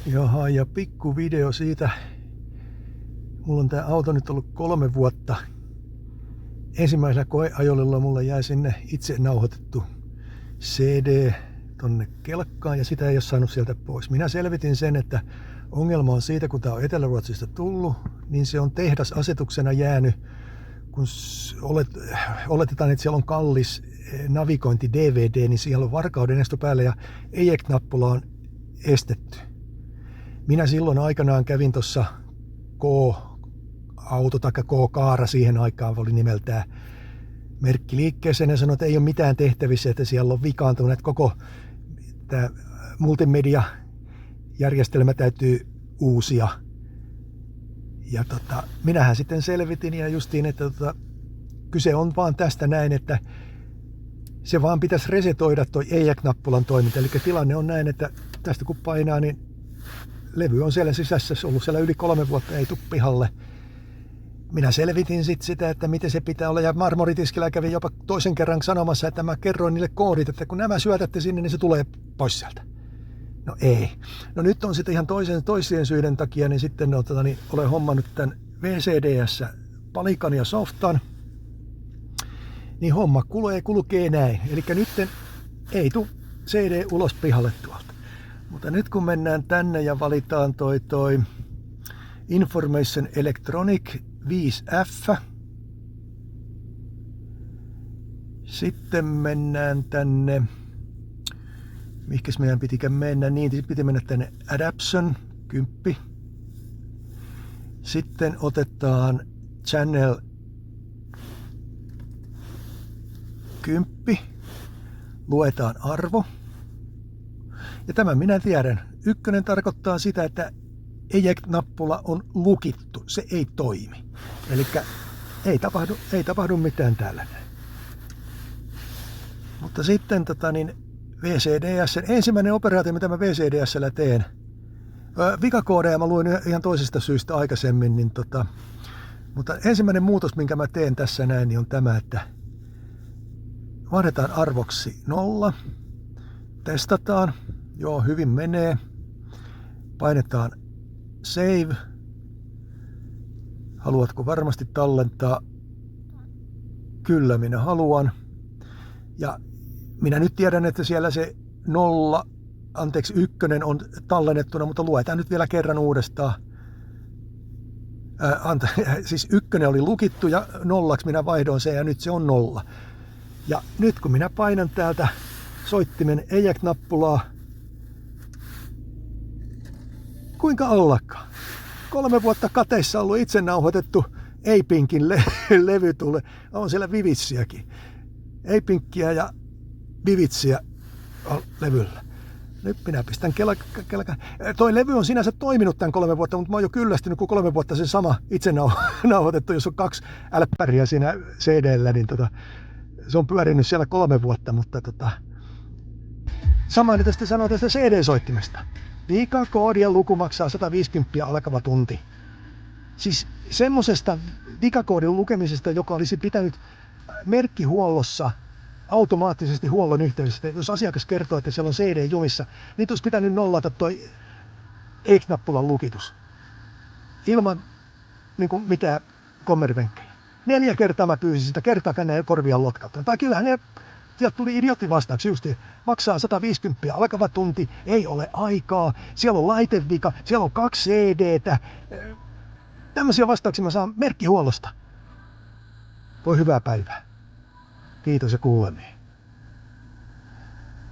Jaha, ja pikku video siitä. Mulla on tää auto nyt ollut 3 vuotta. Ensimmäisellä koeajolla mulla jäi sinne itse nauhoitettu CD tonne kelkkaan ja sitä ei ole saanut sieltä pois. Minä selvitin sen, että ongelma on siitä, kun tää on Etelä-Ruotsista tullut, niin se on tehdasasetuksena jäänyt, kun oletetaan, että siellä on kallis navigointi DVD, niin siellä on varkauden esto päällä ja eject-nappula on estetty. Minä silloin aikanaan kävin tuossa K-auto tai K-kaara siihen aikaan oli nimeltään merkkiliikkeeseen ja sanoi, että ei ole mitään tehtävissä, että siellä on vikaantunut, että koko tämä multimedia-järjestelmä täytyy uusia. Ja minähän sitten selvitin ja justiin, että kyse on vaan tästä näin, että se vaan pitäisi resetoida toi eject-nappulan toiminta. Eli tilanne on näin, että tästä kun painaa, niin levy on siellä sisässä, se on ollut siellä yli 3 vuotta, ei tule pihalle. Minä selvitin sitten sitä, että miten se pitää olla, ja Marmoritiskillä kävin jopa toisen kerran sanomassa, että mä kerroin niille koodit, että kun nämä syötätte sinne, niin se tulee pois sieltä. No ei. No nyt on sitten ihan toisien syiden takia, niin sitten olen hommannut tämän VCDS-palikan ja softan, niin homma kulkee näin. Eli nyt ei tule CD ulos pihalle tuolta. Mutta nyt kun mennään tänne ja valitaan toi Information Electronic 5F. Sitten mennään tänne, mihinkäs meidän pitikään mennä, niin piti mennä tänne Adaption 10. Sitten otetaan Channel 10, luetaan arvo. Ja tämän minä tiedän. 1 tarkoittaa sitä, että eject-nappula on lukittu. Se ei toimi. Eli ei tapahdu mitään täällä. Mutta sitten VCDS, ensimmäinen operaatio, mitä mä VCDS:llä teen. Vikakoodeja mä luin ihan toisesta syystä aikaisemmin. Mutta ensimmäinen muutos, minkä mä teen tässä näin, niin on tämä, että vaihdetaan arvoksi 0. Testataan. Joo, hyvin menee. Painetaan save. Haluatko varmasti tallentaa? Kyllä, minä haluan. Ja minä nyt tiedän, että siellä se 1 on tallennettuna, mutta luetaan nyt vielä kerran uudestaan. Siis 1 oli lukittu ja 0 minä vaihdoin sen ja nyt se on 0. Ja nyt kun minä painan täältä soittimen eject-nappulaa, kuinka ollakaan? 3 vuotta kateissa ollut itse nauhoitettu Apinkin levy tulee. On siellä Vivitsiäkin. Apinkkiä ja Vivitsiä on levyllä. Nyt minä pistän kelkan. Toi levy on sinänsä toiminut tämän 3 vuotta, mutta mä oon jo kyllästynyt, kun 3 vuotta se sama itse nauhoitettu, jos on 2 älppäriä siinä CD:llä, niin se on pyörinyt siellä 3 vuotta, mutta samaan tästä sanoo tästä CD-soittimesta. Vikakoodien luku maksaa 150 alkava tunti. Siis semmosesta vikakoodin lukemisesta, joka olisi pitänyt merkkihuollossa automaattisesti huollon yhteydessä. Jos asiakas kertoo, että siellä on CD jumissa, niin olisi pitänyt nollata toi eject-nappulan lukitus. Ilman mitään kommerivenkkejä. 4 kertaa mä pyysin sitä, kertaakaan ne korvia lotkautta. Tai kyllähän sieltä tuli idiotti vastaaksi justiin. Maksaa 150 alkava tunti, ei ole aikaa, siellä on laitevika, siellä on 2 CD:tä. Tämmöisiä vastauksia mä saan merkkihuollosta. Voi hyvää päivää. Kiitos ja kuulemiin.